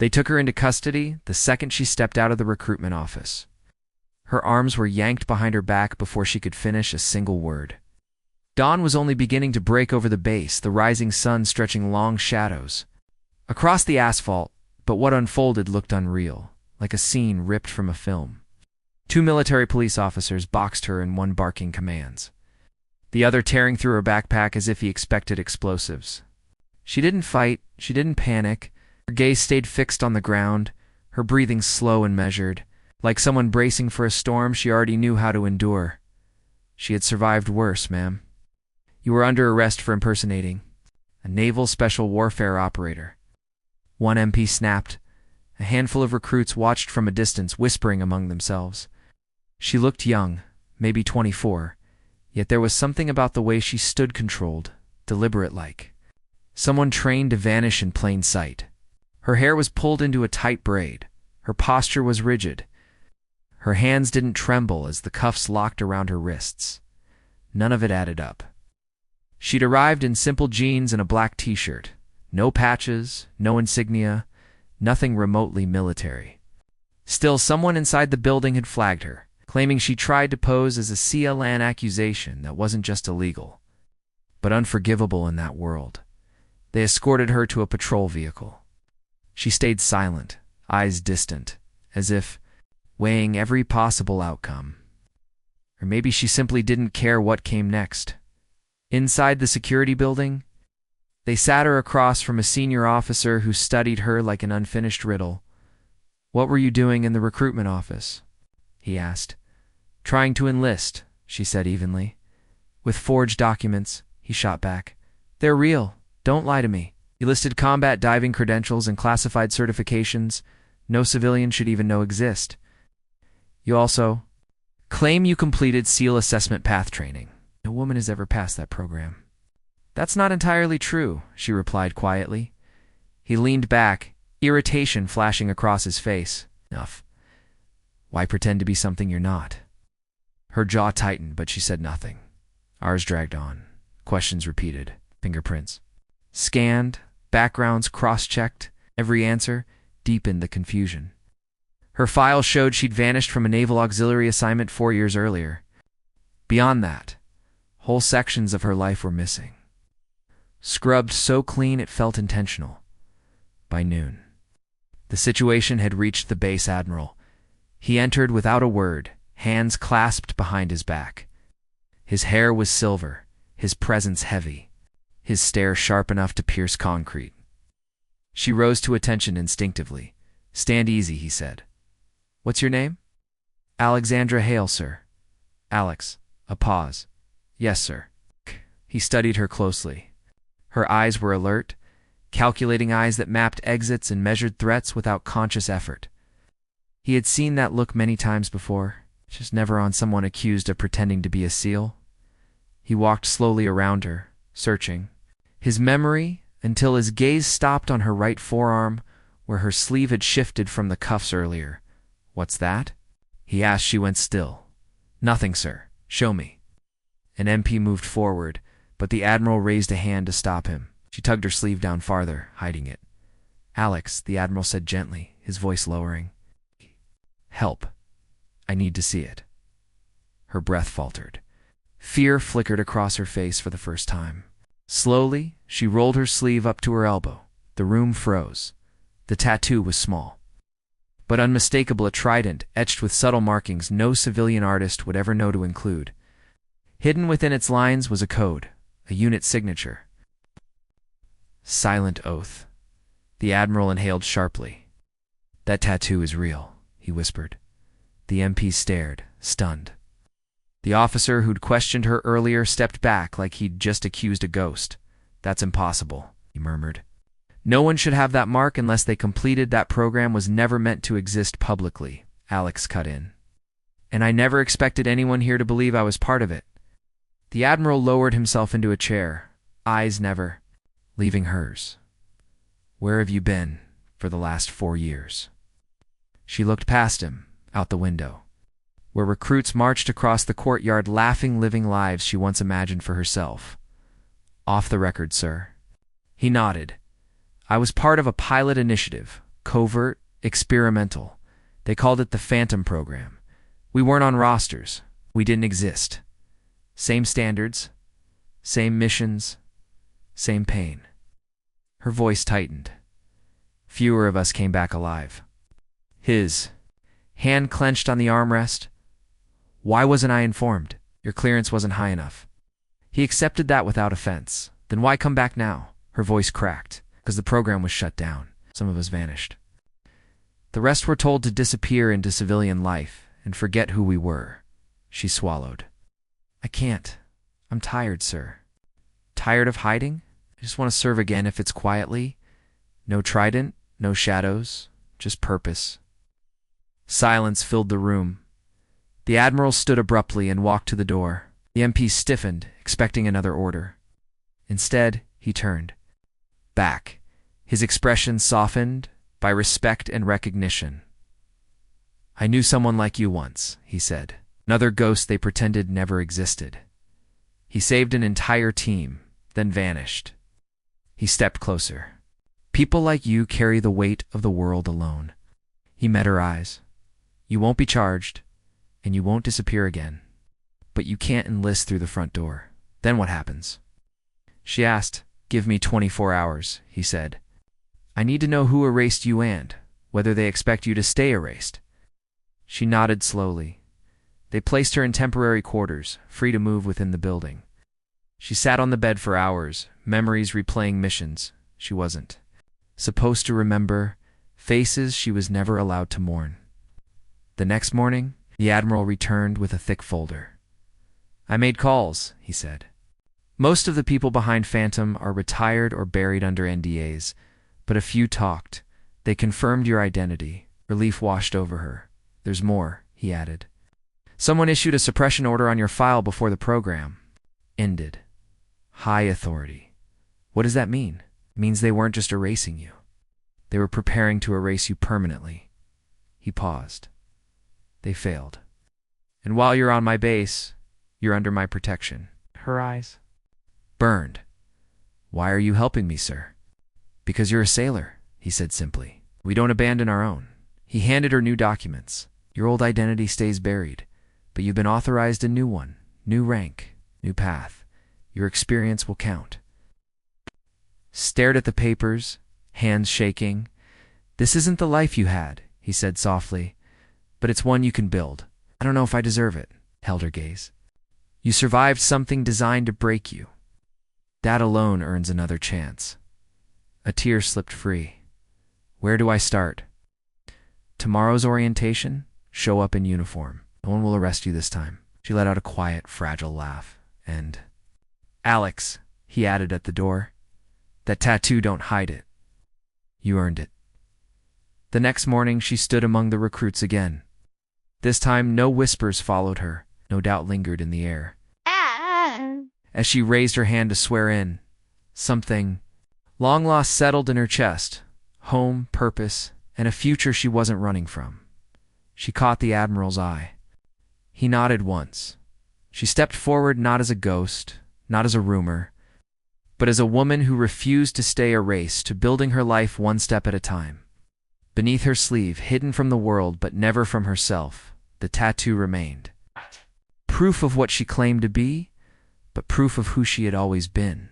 They took her into custody the second she stepped out of the recruitment office. Her arms were yanked behind her back before she could finish a single word. Dawn was only beginning to break over the base, the rising sun stretching long shadows across the asphalt, but what unfolded looked unreal, like a scene ripped from a film. 2 military police officers boxed her and one barking commands, the other tearing through her backpack as if he expected explosives. She didn't fight, she didn't panic. Her gaze stayed fixed on the ground, her breathing slow and measured. Like someone bracing for a storm she already knew how to endure. She had survived worse, ma'am. You were under arrest for impersonating a naval special warfare operator. One MP snapped. A handful of recruits watched from a distance, whispering among themselves. She looked young, maybe 24, yet there was something about the way she stood, controlled, deliberate-like. Someone trained to vanish in plain sight. Her hair was pulled into a tight braid. Her posture was rigid. Her hands didn't tremble as the cuffs locked around her wrists. None of it added up. She'd arrived in simple jeans and a black t-shirt. No patches, no insignia, nothing remotely military. Still, someone inside the building had flagged her, claiming she tried to pose as a CLN accusation that wasn't just illegal, but unforgivable in that world. They escorted her to a patrol vehicle. She stayed silent, eyes distant, as if weighing every possible outcome. Or maybe she simply didn't care what came next. Inside the security building, they sat her across from a senior officer who studied her like an unfinished riddle. "What were you doing in the recruitment office?" he asked. "Trying to enlist," she said evenly. "With forged documents," he shot back. "They're real. Don't lie to me. You listed combat diving credentials and classified certifications no civilian should even know exist. You also claim you completed SEAL assessment path training. No woman has ever passed that program." "That's not entirely true," she replied quietly. He leaned back, irritation flashing across his face. "Enough. Why pretend to be something you're not?" Her jaw tightened, but she said nothing. Ours dragged on. Questions repeated. Fingerprints. Scanned, backgrounds cross-checked. Every answer deepened the confusion. Her file showed she'd vanished from a naval auxiliary assignment 4 years earlier. Beyond that, whole sections of her life were missing. Scrubbed so clean it felt intentional. By noon, the situation had reached the base admiral. He entered without a word, hands clasped behind his back. His hair was silver, his presence heavy, his stare sharp enough to pierce concrete. She rose to attention instinctively. "Stand easy," he said. "What's your name?" "Alexandra Hale, sir." "Alex." A pause. "Yes, sir." He studied her closely. Her eyes were alert, calculating eyes that mapped exits and measured threats without conscious effort. He had seen that look many times before, just never on someone accused of pretending to be a SEAL. He walked slowly around her, searching his memory until his gaze stopped on her right forearm, where her sleeve had shifted from the cuffs earlier. "What's that?" he asked. She went still. "Nothing, sir. Show me." An MP moved forward, but the Admiral raised a hand to stop him. She tugged her sleeve down farther, hiding it. "Alex," the Admiral said gently, his voice lowering. "Help. I need to see it." Her breath faltered. Fear flickered across her face for the first time. Slowly, she rolled her sleeve up to her elbow. The room froze. The tattoo was small, but unmistakable, a trident etched with subtle markings no civilian artist would ever know to include. Hidden within its lines was a code, a unit signature. Silent oath. The Admiral inhaled sharply. "That tattoo is real," he whispered. The MP stared, stunned. The officer who'd questioned her earlier stepped back like he'd just accused a ghost. "That's impossible," he murmured. "No one should have that mark unless they completed that program. Was never meant to exist publicly," Alex cut in. "And I never expected anyone here to believe I was part of it." The Admiral lowered himself into a chair, eyes never leaving hers. "Where have you been for the last 4 years?" She looked past him, out the window, where recruits marched across the courtyard laughing, living lives she once imagined for herself. "Off the record, sir." He nodded. "I was part of a pilot initiative, covert, experimental. They called it the Phantom program. We weren't on rosters. We didn't exist. Same standards, same missions, same pain. Her voice tightened. Fewer of us came back alive. His hand clenched on the armrest. Why wasn't I informed? Your clearance wasn't high enough. He accepted that without offense. Then why come back now? Her voice cracked. Because the program was shut down. Some of us vanished. The rest were told to disappear into civilian life and forget who we were. She swallowed. I can't. I'm tired, sir. Tired of hiding? I just want to serve again if it's quietly. No trident, no shadows, just purpose. Silence filled the room. The Admiral stood abruptly and walked to the door. The MP stiffened, expecting another order. Instead, he turned. Back. His expression softened by respect and recognition. I knew someone like you once, he said. Another ghost they pretended never existed. He saved an entire team, then vanished. He stepped closer. People like you carry the weight of the world alone. He met her eyes. You won't be charged, and you won't disappear again. But you can't enlist through the front door. Then what happens? She asked. Give me 24 hours, he said. I need to know who erased you and whether they expect you to stay erased. She nodded slowly. They placed her in temporary quarters, free to move within the building. She sat on the bed for hours, memories replaying missions she wasn't supposed to remember, faces she was never allowed to mourn. The next morning, the Admiral returned with a thick folder. I made calls, he said. Most of the people behind Phantom are retired or buried under NDAs, but a few talked. They confirmed your identity. Relief washed over her. There's more, he added. Someone issued a suppression order on your file before the program ended. High authority. What does that mean? It means they weren't just erasing you. They were preparing to erase you permanently. He paused. They failed. And while you're on my base, you're under my protection. Her eyes burned. Why are you helping me, sir? Because you're a sailor, he said simply. We don't abandon our own. He handed her new documents. Your old identity stays buried, but you've been authorized a new one. New rank, new path. Your experience will count. Stared at the papers, hands shaking. This isn't the life you had, he said softly, but it's one you can build. I don't know if I deserve it, held her gaze. You survived something designed to break you. That alone earns another chance. A tear slipped free. Where do I start? Tomorrow's orientation? Show up in uniform. No one will arrest you this time. She let out a quiet, fragile laugh. And, Alex, he added at the door, that tattoo, don't hide it. You earned it. The next morning she stood among the recruits again. This time no whispers followed her. No doubt lingered in the air. As she raised her hand to swear in, something long lost settled in her chest. Home, purpose, and a future she wasn't running from. She caught the Admiral's eye. He nodded once. She stepped forward not as a ghost, not as a rumor, but as a woman who refused to stay erased, to building her life one step at a time. Beneath her sleeve, hidden from the world but never from herself, the tattoo remained. Proof of what she claimed to be, but proof of who she had always been.